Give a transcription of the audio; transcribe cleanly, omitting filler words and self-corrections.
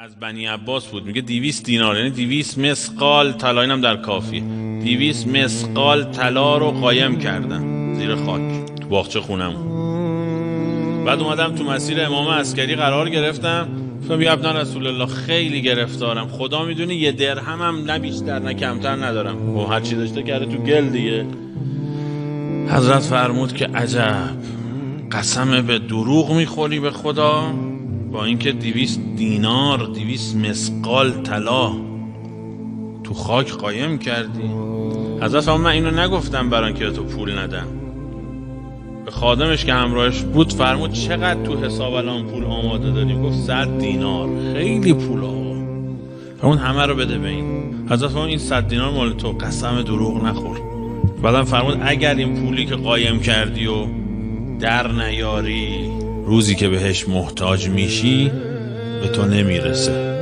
از بنی عباس بود، میگه 200 دینار یعنی 200 مثقال طلا، اینم در کافیه. 200 مثقال طلا رو قایم کردن زیر خاک تو باغچه خونم. بعد اومدم تو مسیر امام عسکری قرار گرفتم، گفتم یا ابن رسول الله خیلی گرفتارم، خدا میدونه 1 درهمم نه بیشتر نه کمتر ندارم. و هر چی داشته کرده تو گل دیگه. حضرت فرمود که عجب، قسم به دروغ میخوری به خدا، با اینکه 200 دینار 200 مثقال طلا تو خاک قایم کردی. حضرت فرمود من اینو نگفتم برای اینکه تو پول ندم. به خادمش که همراهش بود فرمود چقدر تو حساب الان پول آماده داری؟ گفت 100 دینار. خیلی پول آقا. فرمود همه رو بده به این. حضرت فرمود این 100 دینار مال تو، قسم دروغ نخور. بعدم فرمود اگر این پولی که قایم کردی و در نیاری، روزی که بهش محتاج میشی به تو نمیرسه.